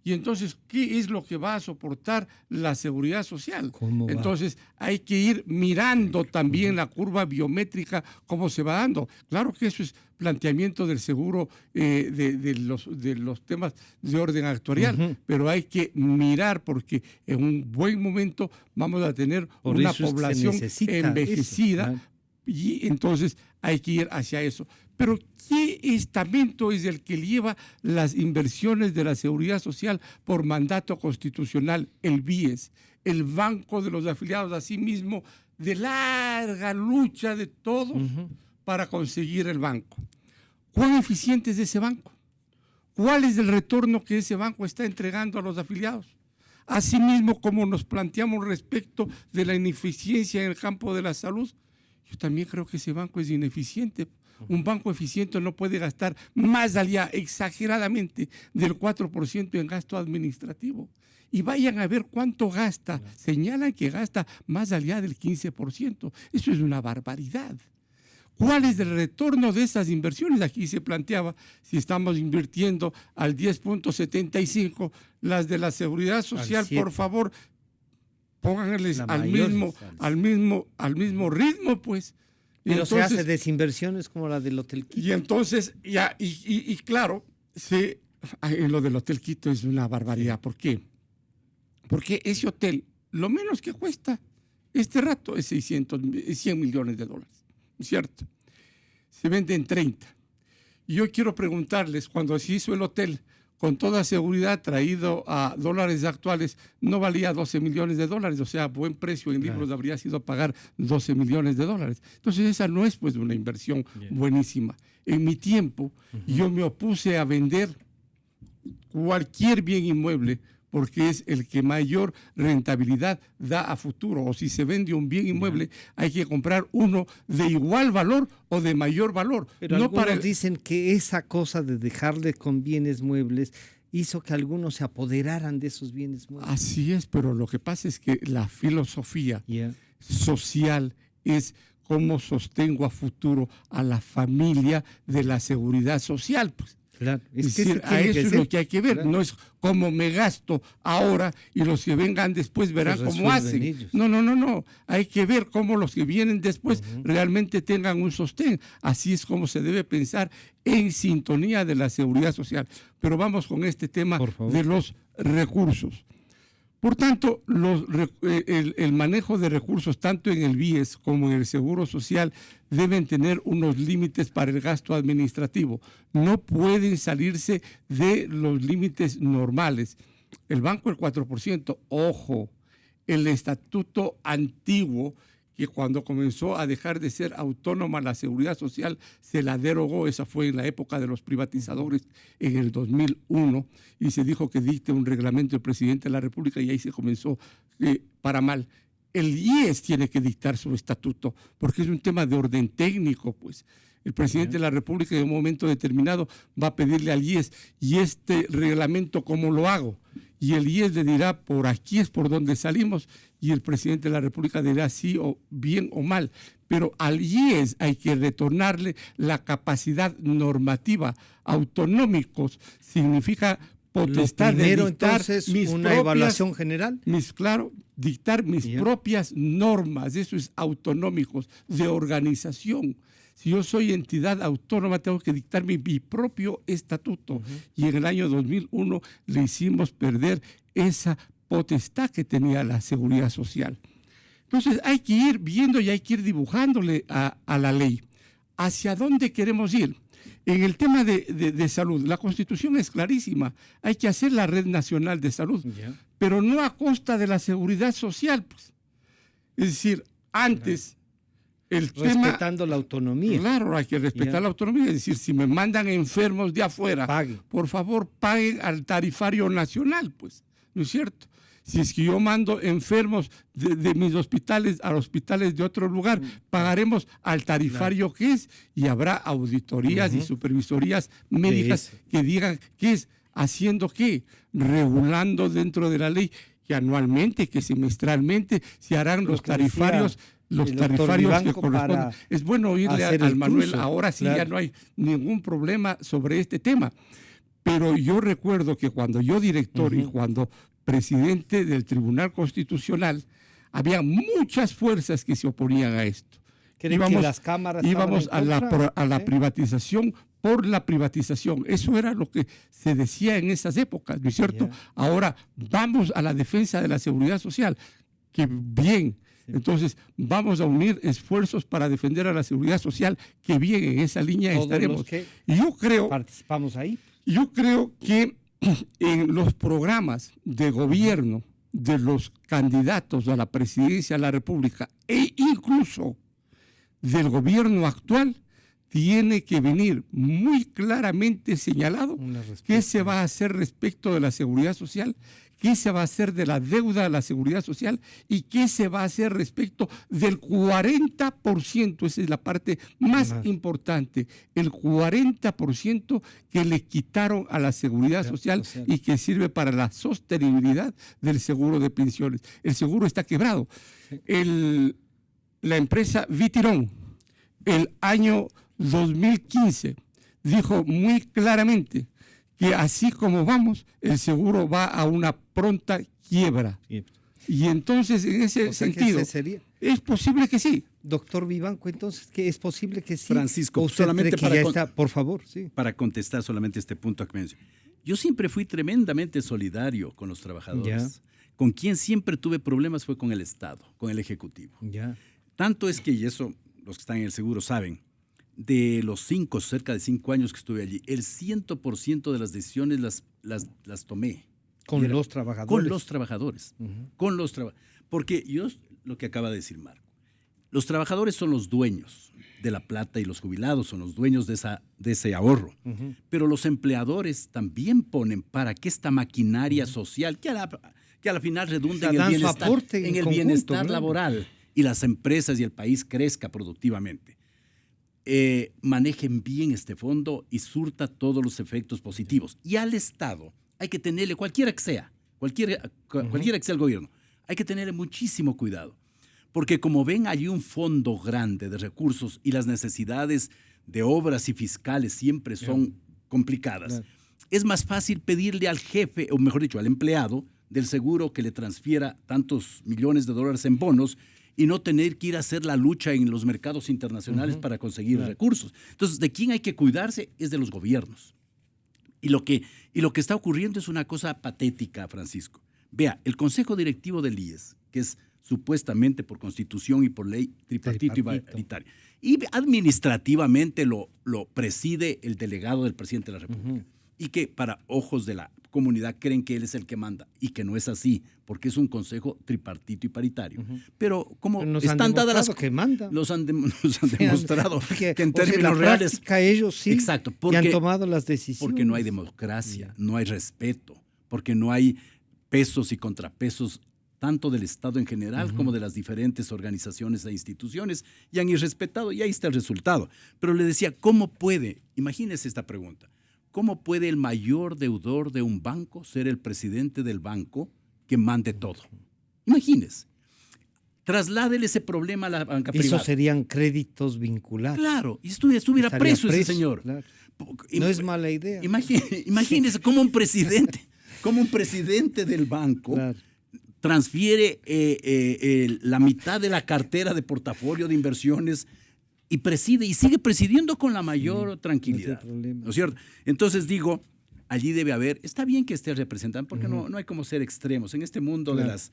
Y entonces, ¿qué es lo que va a soportar la seguridad social? Entonces, hay que ir mirando también la curva biométrica, cómo se va dando. Claro que eso es planteamiento del seguro de los temas de orden actuarial, pero hay que mirar porque en un buen momento vamos a tener una población envejecida y entonces hay que ir hacia eso. Pero ¿qué estamento es el que lleva las inversiones de la seguridad social por mandato constitucional? El BIES, el Banco de los Afiliados, asimismo, de larga lucha de todos para conseguir el banco. ¿Cuán eficiente es ese banco? ¿Cuál es el retorno que ese banco está entregando a los afiliados? Asimismo, como nos planteamos respecto de la ineficiencia en el campo de la salud, yo también creo que ese banco es ineficiente. Un banco eficiente no puede gastar más allá, exageradamente, del 4% en gasto administrativo. y vayan a ver cuánto gasta. Señalan que gasta más allá del 15%. Eso es una barbaridad. ¿Cuál es el retorno de esas inversiones? Aquí se planteaba, si estamos invirtiendo al 10.75, las de la Seguridad Social, por favor, pónganles al mismo ritmo, pues. Pero entonces, se hace desinversiones como la del Hotel Quito. Y entonces, claro, lo del Hotel Quito es una barbaridad. ¿Por qué? Porque ese hotel, lo menos que cuesta este rato es 100 millones de dólares, ¿cierto? Se vende en 30. Y yo quiero preguntarles, cuando se hizo el hotel, con toda seguridad, traído a dólares actuales, no valía 12 millones de dólares, o sea, buen precio en libros habría sido pagar 12 millones de dólares. Entonces, esa no es pues una inversión buenísima. En mi tiempo, yo me opuse a vender cualquier bien inmueble porque es el que mayor rentabilidad da a futuro. O si se vende un bien inmueble, hay que comprar uno de igual valor o de mayor valor. Pero no algunos dicen que esa cosa de dejarle con bienes muebles hizo que algunos se apoderaran de esos bienes muebles. Así es, pero lo que pasa es que la filosofía social es cómo sostengo a futuro a la familia de la seguridad social, pues. Claro, es decir, a eso es lo que hay que ver, no es cómo me gasto ahora y los que vengan después verán cómo hacen. Ellos. No, hay que ver cómo los que vienen después realmente tengan un sostén. Así es como se debe pensar en sintonía de la seguridad social. Pero vamos con este tema de los recursos. Por tanto, el manejo de recursos, tanto en el BIES como en el Seguro Social, deben tener unos límites para el gasto administrativo. No pueden salirse de los límites normales. El banco, el 4%. Ojo, el estatuto antiguo, que cuando comenzó a dejar de ser autónoma la seguridad social, se la derogó. Esa fue en la época de los privatizadores en el 2001, y se dijo que dicte un reglamento el presidente de la República, y ahí se comenzó para mal. El IES tiene que dictar su estatuto, porque es un tema de orden técnico, pues. El presidente de la República en un momento determinado va a pedirle al IES, ¿y este reglamento cómo lo hago? Y el IES le dirá, por aquí es por donde salimos, y el presidente de la República dirá sí o bien o mal. Pero al IES hay que retornarle la capacidad normativa. Autonómicos significa potestad de dictar entonces, una evaluación general. Dictar mis propias normas. Eso es autonómicos, de organización. Si yo soy entidad autónoma, tengo que dictar mi propio estatuto. Y en el año 2001 le hicimos perder esa potestad que tenía la seguridad social. Entonces hay que ir viendo y hay que ir dibujándole a la ley. ¿Hacia dónde queremos ir? En el tema de salud, la Constitución es clarísima. Hay que hacer la Red Nacional de Salud, pero no a costa de la seguridad social, pues. Es decir, antes... Respetando la autonomía. Claro, hay que respetar la autonomía. Es decir, si me mandan enfermos de afuera, por favor, paguen al tarifario nacional, pues, ¿no es cierto? Si es que yo mando enfermos de mis hospitales a hospitales de otro lugar, pagaremos al tarifario que es, y habrá auditorías y supervisorías médicas que digan qué es, haciendo qué, regulando dentro de la ley, que anualmente, que semestralmente se harán los tarifarios. Los tarifarios que corresponden. Es bueno oírle al Manuel, ahora sí ya no hay ningún problema sobre este tema. Pero yo recuerdo que cuando yo director y cuando presidente del Tribunal Constitucional, había muchas fuerzas que se oponían a esto. Íbamos a la privatización por la privatización. Eso era lo que se decía en esas épocas, ¿no es cierto? Ahora vamos a la defensa de la seguridad social, que bien. Entonces, vamos a unir esfuerzos para defender a la seguridad social, que bien en esa línea estaremos. Y yo creo, participamos ahí. Yo creo que en los programas de gobierno de los candidatos a la presidencia de la República e incluso del gobierno actual, tiene que venir muy claramente señalado qué se va a hacer respecto de la seguridad social, qué se va a hacer de la deuda a la seguridad social y qué se va a hacer respecto del 40%, esa es la parte más importante, el 40% que le quitaron a la seguridad social y que sirve para la sostenibilidad del seguro de pensiones. El seguro está quebrado. La empresa Vitirón, el año 2015, dijo muy claramente que así como vamos, el seguro va a una pronta quiebra. Y entonces, en ese sentido, es posible que sí. Doctor Vivanco, entonces, ¿qué es posible que sí? Francisco, solamente por favor, sí. Para contestar solamente este punto que mencioné. Yo siempre fui tremendamente solidario con los trabajadores. Con quien siempre tuve problemas fue con el Estado, con el Ejecutivo. Tanto es que, y eso los que están en el seguro saben, de los cerca de 5 años que estuve allí, el 100% de las decisiones las tomé. ¿Con los trabajadores? Con los trabajadores. Porque lo que acaba de decir Marco, los trabajadores son los dueños de la plata y los jubilados son los dueños de ese ahorro. Pero los empleadores también ponen para que esta maquinaria social, que a la final redunda en el bienestar laboral y las empresas y el país crezca productivamente, manejen bien este fondo y surta todos los efectos positivos. Y al Estado hay que tenerle, cualquiera que sea el gobierno, hay que tenerle muchísimo cuidado. Porque como ven allí un fondo grande de recursos y las necesidades de obras y fiscales siempre son complicadas, es más fácil pedirle al jefe, o mejor dicho, al empleado del seguro que le transfiera tantos millones de dólares en bonos y no tener que ir a hacer la lucha en los mercados internacionales para conseguir recursos. Entonces, de quién hay que cuidarse es de los gobiernos. Y lo que está ocurriendo es una cosa patética, Francisco. Vea, el Consejo Directivo del IES, que es supuestamente por constitución y por ley tripartito y paritario, y administrativamente lo preside el delegado del presidente de la República, y que para ojos de la comunidad creen que él es el que manda, y que no es así, porque es un consejo tripartito y paritario. Pero como están dadas las que mandan. nos han demostrado que en términos reales ellos sí porque han tomado las decisiones. Porque no hay democracia, no hay respeto, porque no hay pesos y contrapesos tanto del Estado en general como de las diferentes organizaciones e instituciones, y han irrespetado, y ahí está el resultado. Pero le decía, ¿cómo puede? Imagínese esta pregunta. ¿Cómo puede el mayor deudor de un banco ser el presidente del banco que mande todo? Imagínese. Trasládele ese problema a la banca privada. Esos serían créditos vinculados. Claro, y estuviera preso ese señor. Claro. No es mala idea. Imagínese cómo un presidente del banco transfiere la mitad de la cartera de portafolio de inversiones y preside, y sigue presidiendo con la mayor tranquilidad. ¿No es cierto? Entonces digo, allí debe haber, está bien que esté representado, porque no hay como ser extremos. En este mundo de las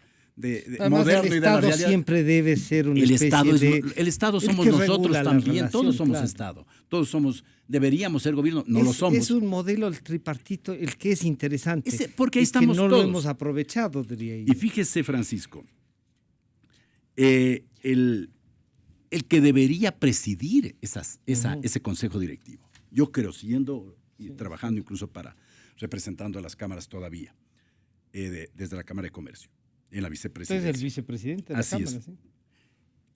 moderno y de la realidad, siempre debe ser una el Estado somos nosotros también, todos somos Estado, todos deberíamos ser gobierno, no lo somos. Es un modelo el tripartito, el que es interesante. Porque ahí estamos que no todos. lo hemos aprovechado, diría yo. Y fíjese, Francisco, el que debería presidir ese consejo directivo, yo creo, siguiendo y trabajando incluso representando a las cámaras todavía, desde la Cámara de Comercio, en la vicepresidencia. Usted es el vicepresidente de la Cámara, es. ¿sí?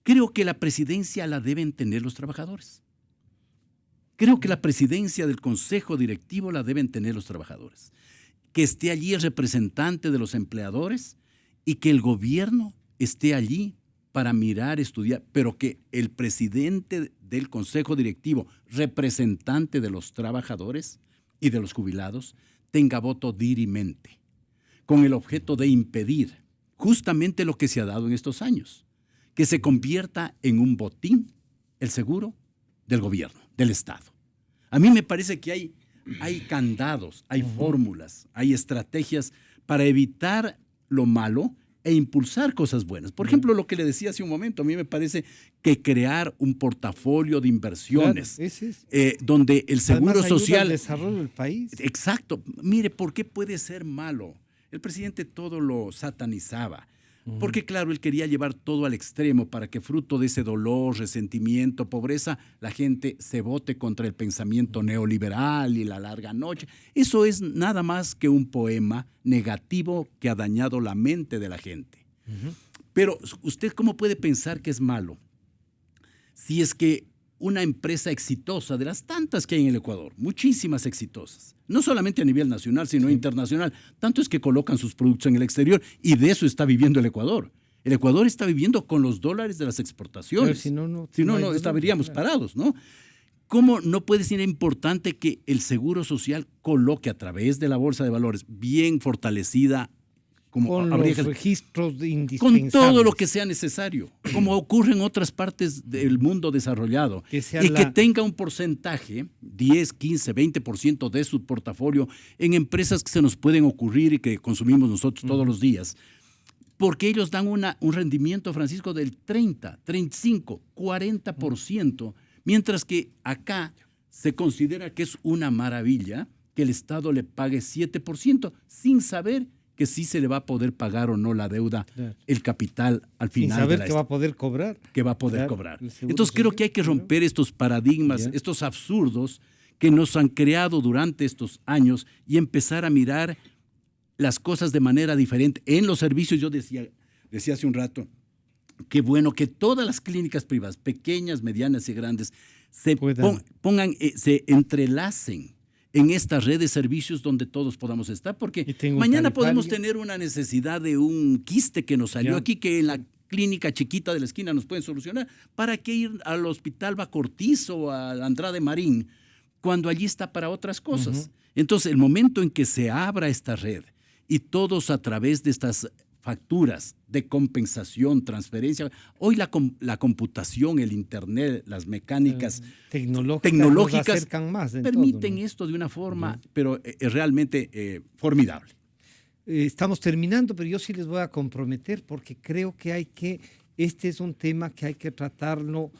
Creo que la presidencia la deben tener los trabajadores. Creo que la presidencia del consejo directivo la deben tener los trabajadores. Que esté allí el representante de los empleadores y que el gobierno esté allí para mirar, estudiar, pero que el presidente del consejo directivo, representante de los trabajadores y de los jubilados, tenga voto dirimente, con el objeto de impedir justamente lo que se ha dado en estos años, que se convierta en un botín el seguro del gobierno, del Estado. A mí me parece que hay candados, hay fórmulas, hay estrategias para evitar lo malo e impulsar cosas buenas. Por ejemplo, lo que le decía hace un momento, a mí me parece que crear un portafolio de inversiones, donde el seguro además social... ayuda al desarrollo del país. Exacto. Mire, ¿por qué puede ser malo? El presidente todo lo satanizaba. Porque claro, él quería llevar todo al extremo para que fruto de ese dolor, resentimiento, pobreza, la gente se vote contra el pensamiento neoliberal y la larga noche. Eso es nada más que un poema negativo que ha dañado la mente de la gente. Pero ¿usted cómo puede pensar que es malo? Si es que una empresa exitosa, de las tantas que hay en el Ecuador, muchísimas exitosas, no solamente a nivel nacional, sino internacional, tanto es que colocan sus productos en el exterior y de eso está viviendo el Ecuador. El Ecuador está viviendo con los dólares de las exportaciones. Pero si no, estaríamos parados, ¿no? ¿Cómo no puede ser importante que el Seguro Social coloque a través de la Bolsa de Valores bien fortalecida, como con los registros indispensables, con todo lo que sea necesario, como ocurre en otras partes del mundo desarrollado, que tenga un porcentaje, 10, 15, 20% de su portafolio en empresas que se nos pueden ocurrir y que consumimos nosotros todos los días, porque ellos dan un rendimiento, Francisco, del 30, 35, 40%, mientras que acá se considera que es una maravilla que el Estado le pague 7%, sin saber que sí se le va a poder pagar o no la deuda, el capital al final. Sin saber que va a poder cobrar. Que va a poder cobrar. Entonces creo que hay que romper estos paradigmas, estos absurdos que nos han creado durante estos años y empezar a mirar las cosas de manera diferente. En los servicios, yo decía hace un rato, qué bueno que todas las clínicas privadas, pequeñas, medianas y grandes, se entrelacen en esta red de servicios donde todos podamos estar, porque mañana podemos tener una necesidad de un quiste que nos salió aquí, que en la clínica chiquita de la esquina nos pueden solucionar. ¿Para qué ir al Hospital Bacortizo o a Andrade Marín cuando allí está para otras cosas? Entonces, el momento en que se abra esta red y todos a través de estas facturas de compensación, transferencia, hoy la computación, el internet, las mecánicas tecnológicas permiten esto de una forma, pero es realmente formidable. Estamos terminando, pero yo sí les voy a comprometer porque creo que este es un tema que hay que tratarlo,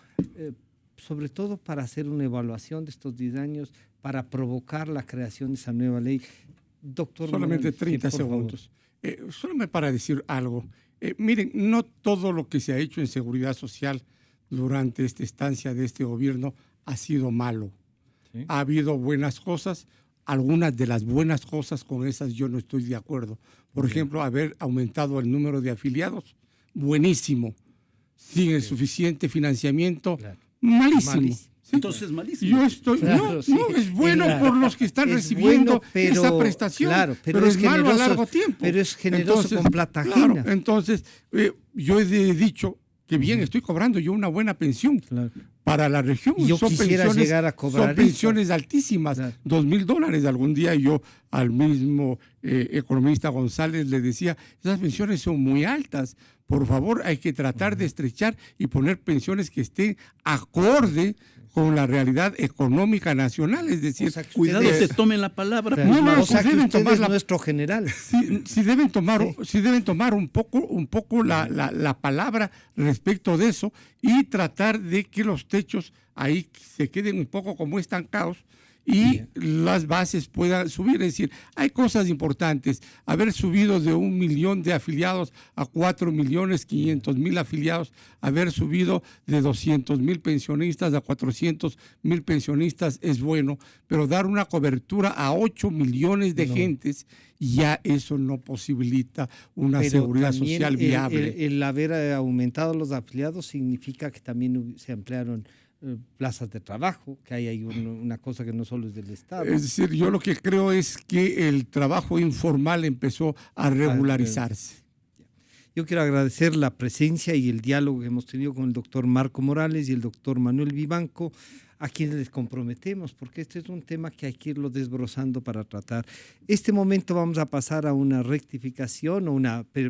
sobre todo para hacer una evaluación de estos 10 años, para provocar la creación de esa nueva ley. Doctor solamente Manuel, 30 segundos. Solo para decir algo. Miren, no todo lo que se ha hecho en seguridad social durante esta estancia de este gobierno ha sido malo. ¿Sí? Ha habido buenas cosas. Algunas de las buenas cosas, con esas yo no estoy de acuerdo. Por ejemplo, haber aumentado el número de afiliados, buenísimo. Sin el suficiente financiamiento, malísimo. ¿Sí? Entonces, malísimo. Yo estoy, no, es bueno por los que están recibiendo esa prestación, pero es malo a largo tiempo. Pero es generoso con plata ajena. Claro, entonces, yo he dicho que bien, estoy cobrando yo una buena pensión para la región. Y yo quisiera llegar a cobrar son pensiones altísimas, $2,000. Algún día yo al mismo economista González le decía, esas pensiones son muy altas, por favor hay que tratar de estrechar y poner pensiones que estén acorde con la realidad económica nacional, es decir, cuidado que tomen la palabra. O sea, que usted es nuestro general. Sí deben tomar un poco la palabra respecto de eso y tratar de que los techos ahí se queden un poco como estancados y las bases puedan subir. Es decir, hay cosas importantes. Haber subido de 1 millón de afiliados a 4.500.000 afiliados, haber subido de 200.000 pensionistas a 400.000 pensionistas es bueno, pero dar una cobertura a 8 millones de gentes, ya eso no posibilita una seguridad social viable. El haber aumentado los afiliados significa que también se ampliaron plazas de trabajo, que hay ahí una cosa que no solo es del Estado. Es decir, yo lo que creo es que el trabajo informal empezó a regularizarse. Yo quiero agradecer la presencia y el diálogo que hemos tenido con el doctor Marco Morales y el doctor Manuel Vivanco, a quienes les comprometemos, porque este es un tema que hay que irlo desbrozando para tratar. Este momento vamos a pasar a una rectificación o una